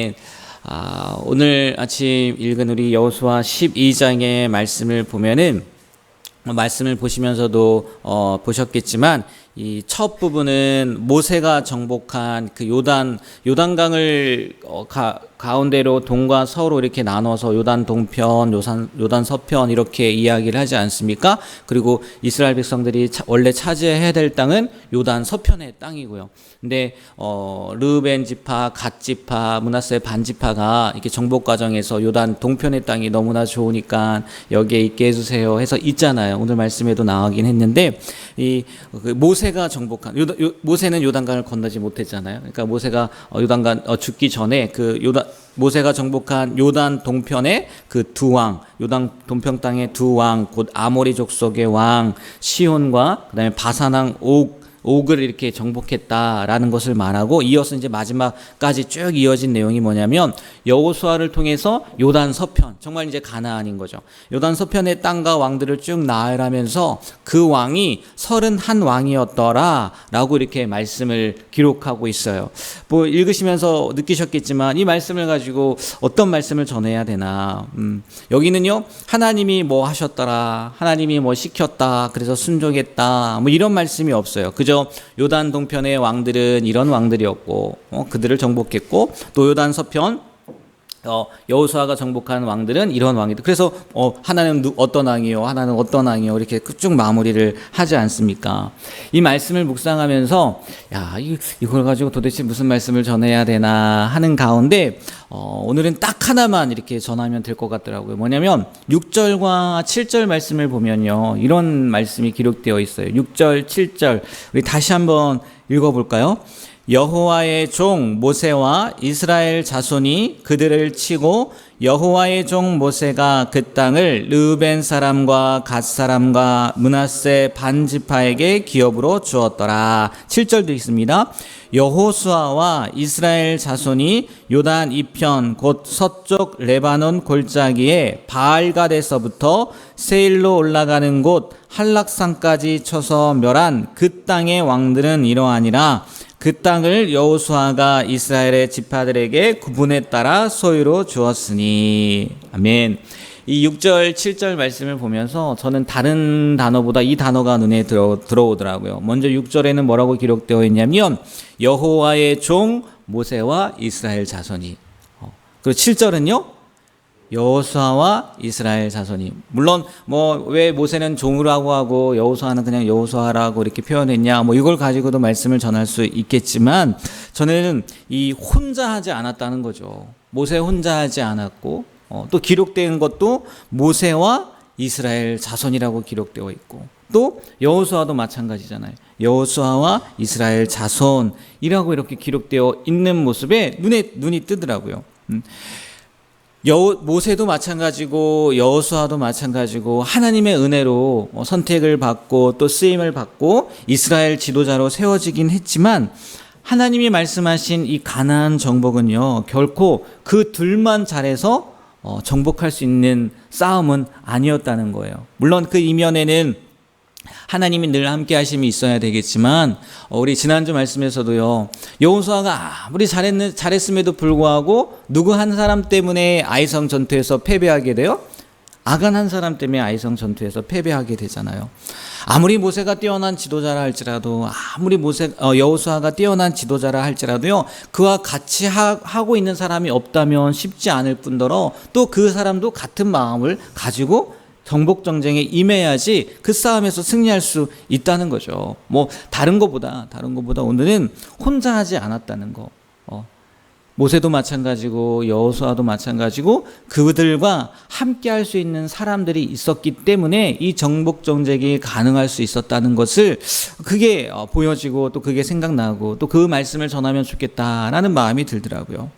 아멘. 오늘 아침 읽은 우리 여호수아 12장의 말씀을 보면은 말씀을 보시면서도 보셨겠지만 이 첫 부분은 모세가 정복한 그 요단강을 가운데로 동과 서로 이렇게 나눠서 요단 동편, 요단 서편 이렇게 이야기를 하지 않습니까? 그리고 이스라엘 백성들이 원래 차지해야 될 땅은 요단 서편의 땅이고요. 근데 르우벤 지파, 갓 지파, 므낫세 반 지파가 이렇게 정복 과정에서 요단 동편의 땅이 너무나 좋으니까 여기에 있게 해주세요 해서 있잖아요. 오늘 말씀에도 나오긴 했는데 모세가 정복한 모세는 요단강을 건너지 못했잖아요. 그러니까 모세가 요단강 죽기 전에 모세가 정복한 요단 동편의 그 두 왕, 요단 동편 땅의 두 왕, 곧 아모리 족속의 왕 시온과 그다음에 바산 왕 옥을 이렇게 정복했다라는 것을 말하고, 이어서 이제 마지막까지 쭉 이어진 내용이 뭐냐면 여호수아를 통해서 요단 서편, 정말 이제 가나안인 거죠. 요단 서편의 땅과 왕들을 쭉 나열하면서 그 왕이 31왕이었더라라고 이렇게 말씀을 기록하고 있어요. 뭐 읽으시면서 느끼셨겠지만 이 말씀을 가지고 어떤 말씀을 전해야 되나? 여기는요, 하나님이 뭐 하셨더라, 하나님이 뭐 시켰다, 그래서 순종했다, 뭐 이런 말씀이 없어요. 그저 요단 동편의 왕들은 이런 왕들이었고 그들을 정복했고, 또 요단 서편 여호수아가 정복한 왕들은 이런 왕이다. 그래서 하나는 어떤 왕이요, 하나는 어떤 왕이요, 이렇게 쭉 마무리를 하지 않습니까? 이 말씀을 묵상하면서 이걸 가지고 도대체 무슨 말씀을 전해야 되나 하는 가운데 오늘은 딱 하나만 이렇게 전하면 될 것 같더라고요. 뭐냐면 6절과 7절 말씀을 보면요, 이런 말씀이 기록되어 있어요. 6절, 7절 우리 다시 한번 읽어볼까요? 여호와의 종 모세와 이스라엘 자손이 그들을 치고 여호와의 종 모세가 그 땅을 르우벤 사람과 갓 사람과 므낫세 반 지파에게 기업으로 주었더라. 7절도 있습니다. 여호수아와 이스라엘 자손이 요단 이편 곧 서쪽 레바논 골짜기에 바알갓에서부터 세일로 올라가는 곳 한락산까지 쳐서 멸한 그 땅의 왕들은 이러하니라. 그 땅을 여호수아가 이스라엘의 지파들에게 구분에 따라 소유로 주었으니. 아멘. 이 6절, 7절 말씀을 보면서 저는 다른 단어보다 이 단어가 눈에 들어오더라고요. 먼저 6절에는 뭐라고 기록되어 있냐면 여호와의 종 모세와 이스라엘 자손이. 그리고 7절은요, 여호수아와 이스라엘 자손이. 물론 왜 모세는 종이라고 하고 여호수아는 그냥 여호수아라고 이렇게 표현했냐, 이걸 가지고도 말씀을 전할 수 있겠지만, 저는 이 혼자 하지 않았다는 거죠. 모세 혼자 하지 않았고, 또 기록된 것도 모세와 이스라엘 자손이라고 기록되어 있고, 또 여호수아도 마찬가지잖아요. 여호수아와 이스라엘 자손이라고 이렇게 기록되어 있는 모습에 눈이 뜨더라고요. 모세도 마찬가지고 여호수아도 마찬가지고 하나님의 은혜로 선택을 받고 또 쓰임을 받고 이스라엘 지도자로 세워지긴 했지만, 하나님이 말씀하신 이 가나안 정복은요, 결코 그 둘만 잘해서 정복할 수 있는 싸움은 아니었다는 거예요. 물론 그 이면에는 하나님이 늘 함께 하심이 있어야 되겠지만, 우리 지난주 말씀에서도요, 여호수아가 아무리 잘했음에도 불구하고 누구 한 사람 때문에 아이성 전투에서 패배하게 돼요? 아간 한 사람 때문에 아이성 전투에서 패배하게 되잖아요. 아무리 모세가 뛰어난 지도자라 할지라도, 아무리 여호수아가 뛰어난 지도자라 할지라도요, 그와 같이 하고 있는 사람이 없다면 쉽지 않을 뿐더러 또 그 사람도 같은 마음을 가지고 정복 전쟁에 임해야지 그 싸움에서 승리할 수 있다는 거죠. 다른 것보다 오늘은 혼자 하지 않았다는 거. 모세도 마찬가지고 여호수아도 마찬가지고 그들과 함께 할 수 있는 사람들이 있었기 때문에 이 정복 정책이 가능할 수 있었다는 것을, 그게 보여지고 또 그게 생각나고 또 그 말씀을 전하면 좋겠다라는 마음이 들더라고요.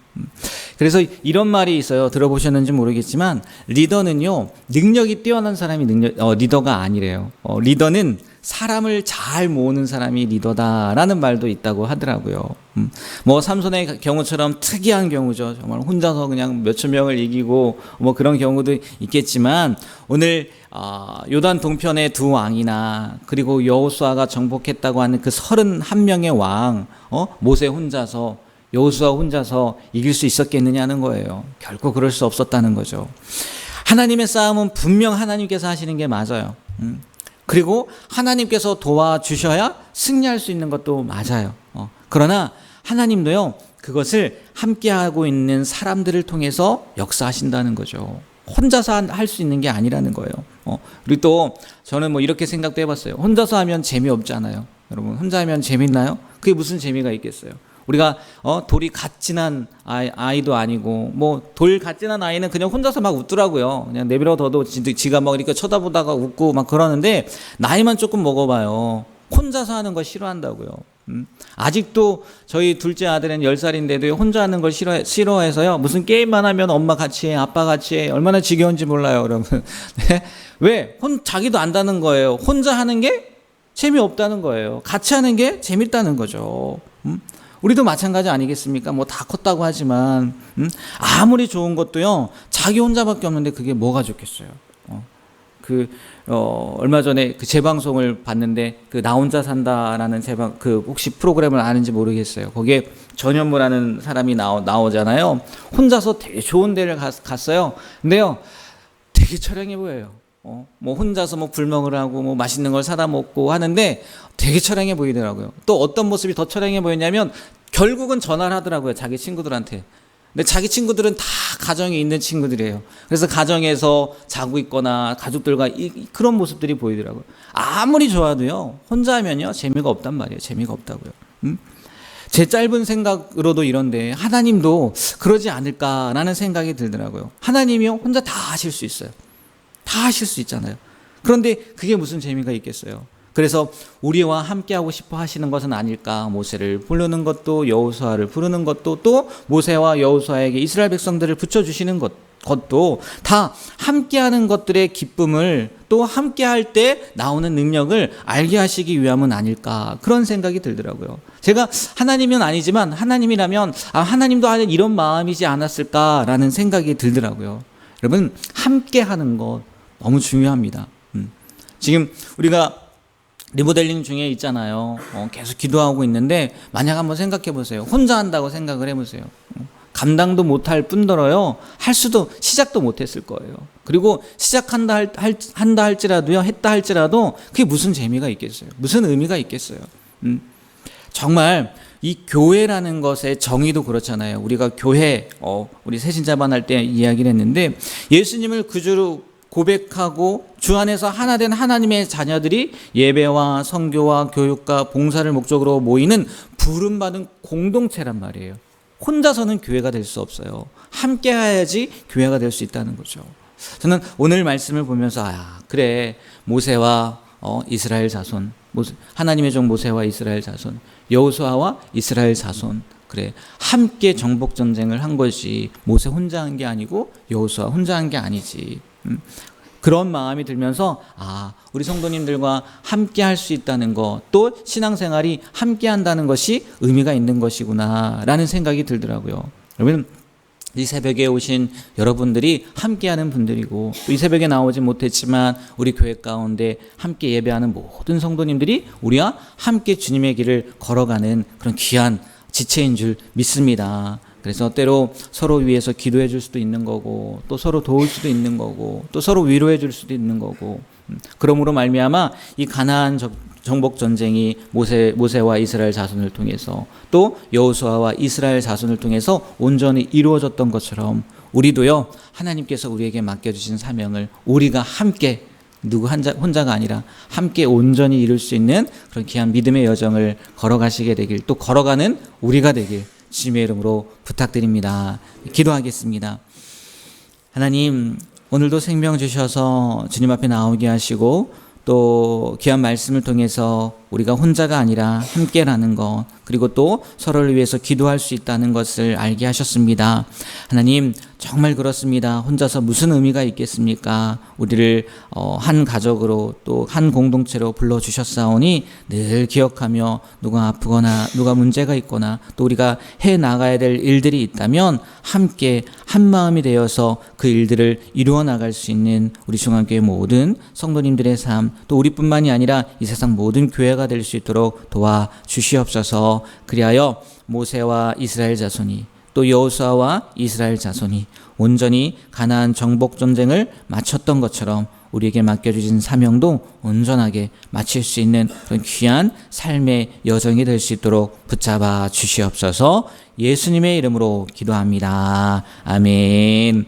그래서 이런 말이 있어요. 들어보셨는지 모르겠지만, 리더는요, 능력이 뛰어난 사람이 리더가 아니래요. 리더는 사람을 잘 모으는 사람이 리더다라는 말도 있다고 하더라고요. 삼손의 경우처럼 특이한 경우죠. 정말 혼자서 그냥 몇천 명을 이기고 그런 경우도 있겠지만, 오늘 요단 동편의 두 왕이나 그리고 여호수아가 정복했다고 하는 그 31명의 왕, 모세 혼자서 여호수아 혼자서 이길 수 있었겠느냐는 거예요. 결코 그럴 수 없었다는 거죠. 하나님의 싸움은 분명 하나님께서 하시는 게 맞아요. 그리고 하나님께서 도와주셔야 승리할 수 있는 것도 맞아요. 그러나 하나님도요, 그것을 함께하고 있는 사람들을 통해서 역사하신다는 거죠. 혼자서 할 수 있는 게 아니라는 거예요. 그리고 또 저는 뭐 이렇게 생각도 해봤어요. 혼자서 하면 재미없잖아요. 여러분, 혼자 하면 재밌나요? 그게 무슨 재미가 있겠어요? 우리가 돌이 갓진한 아이도 아니고, 뭐 돌 갓진한 아이는 그냥 혼자서 막 웃더라고요. 그냥 내버려둬도 지가 막 이렇게 쳐다보다가 웃고 막 그러는데, 나이만 조금 먹어봐요, 혼자서 하는 거 싫어한다고요. 아직도 저희 둘째 아들은 10살인데도 혼자 하는 걸 싫어해서요. 무슨 게임만 하면 엄마 같이 해, 아빠 같이 해. 얼마나 지겨운지 몰라요, 여러분. 네? 왜? 자기도 안다는 거예요. 혼자 하는 게 재미없다는 거예요. 같이 하는 게 재밌다는 거죠. 우리도 마찬가지 아니겠습니까? 뭐 다 컸다고 하지만 아무리 좋은 것도요, 자기 혼자밖에 없는데 그게 뭐가 좋겠어요. 얼마 전에 그 재방송을 봤는데, 그 나 혼자 산다라는 혹시 프로그램을 아는지 모르겠어요. 거기에 전현무라는 사람이 나오잖아요. 혼자서 되게 좋은 데를 갔어요. 근데요, 되게 처량해 보여요. 뭐 혼자서 뭐 불멍을 하고 뭐 맛있는 걸 사다 먹고 하는데 되게 처량해 보이더라고요. 또 어떤 모습이 더 처량해 보였냐면, 결국은 전화를 하더라고요, 자기 친구들한테. 근데 자기 친구들은 다 가정에 있는 친구들이에요. 그래서 가정에서 자고 있거나 가족들과 그런 모습들이 보이더라고요. 아무리 좋아도요, 혼자 하면요 재미가 없단 말이에요. 재미가 없다고요. 제 짧은 생각으로도 이런데 하나님도 그러지 않을까라는 생각이 들더라고요. 하나님이요, 혼자 다 하실 수 있어요. 다 하실 수 있잖아요. 그런데 그게 무슨 재미가 있겠어요. 그래서 우리와 함께하고 싶어 하시는 것은 아닐까. 모세를 부르는 것도, 여호수아를 부르는 것도, 또 모세와 여호수아에게 이스라엘 백성들을 붙여주시는 것도 다 함께하는 것들의 기쁨을, 또 함께할 때 나오는 능력을 알게 하시기 위함은 아닐까, 그런 생각이 들더라고요. 제가 하나님은 아니지만 하나님이라면 하나님도 이런 마음이지 않았을까라는 생각이 들더라고요. 여러분, 함께하는 것 너무 중요합니다. 지금 우리가 리모델링 중에 있잖아요. 계속 기도하고 있는데, 만약 한번 생각해 보세요. 혼자 한다고 생각을 해보세요. 감당도 못할 뿐더러요, 시작도 못했을 거예요. 그리고 시작한다 할지라도요, 했다 할지라도 그게 무슨 재미가 있겠어요? 무슨 의미가 있겠어요? 정말 이 교회라는 것의 정의도 그렇잖아요. 우리가 교회, 우리 새신자반 할 때 이야기를 했는데, 예수님을 구주로 고백하고 주 안에서 하나 된 하나님의 자녀들이 예배와 선교와 교육과 봉사를 목적으로 모이는 부름받은 공동체란 말이에요. 혼자서는 교회가 될 수 없어요. 함께 해야지 교회가 될 수 있다는 거죠. 저는 오늘 말씀을 보면서 그래, 모세와 이스라엘 자손, 하나님의 종 모세와 이스라엘 자손, 여호수아와 이스라엘 자손, 그래, 함께 정복 전쟁을 한 것이 모세 혼자 한 게 아니고 여호수아 혼자 한 게 아니지. 그런 마음이 들면서 우리 성도님들과 함께 할 수 있다는 것, 또 신앙생활이 함께 한다는 것이 의미가 있는 것이구나 라는 생각이 들더라고요. 여러분, 이 새벽에 오신 여러분들이 함께하는 분들이고, 또 이 새벽에 나오지 못했지만 우리 교회 가운데 함께 예배하는 모든 성도님들이 우리와 함께 주님의 길을 걸어가는 그런 귀한 지체인 줄 믿습니다. 그래서 때로 서로 위해서 기도해 줄 수도 있는 거고, 또 서로 도울 수도 있는 거고, 또 서로 위로해 줄 수도 있는 거고, 그러므로 말미암아 이 가나안 정복 전쟁이 모세와 이스라엘 자손을 통해서, 또 여호수아와 이스라엘 자손을 통해서 온전히 이루어졌던 것처럼, 우리도요, 하나님께서 우리에게 맡겨주신 사명을 우리가 함께, 혼자가 아니라 함께 온전히 이룰 수 있는 그런 귀한 믿음의 여정을 걸어가시게 되길, 또 걸어가는 우리가 되길 주님의 이름으로 부탁드립니다. 기도하겠습니다. 하나님, 오늘도 생명 주셔서 주님 앞에 나오게 하시고, 또 귀한 말씀을 통해서 우리가 혼자가 아니라 함께라는 것, 그리고 또 서로를 위해서 기도할 수 있다는 것을 알게 하셨습니다. 하나님, 정말 그렇습니다. 혼자서 무슨 의미가 있겠습니까? 우리를 한 가족으로, 또 한 공동체로 불러주셨사오니 늘 기억하며, 누가 아프거나 누가 문제가 있거나 또 우리가 해나가야 될 일들이 있다면 함께 한 마음이 되어서 그 일들을 이루어 나갈 수 있는 우리 중앙교회 모든 성도님들의 삶, 또 우리뿐만이 아니라 이 세상 모든 교회가 자가 될 수 있도록 도와주시옵소서. 그리하여 모세와 이스라엘 자손이 또 여호수아와 이스라엘 자손이 온전히 가나안 정복 전쟁을 마쳤던 것처럼 우리에게 맡겨주신 사명도 온전하게 마칠 수 있는 그런 귀한 삶의 여정이 될 수 있도록 붙잡아 주시옵소서. 예수님의 이름으로 기도합니다. 아멘.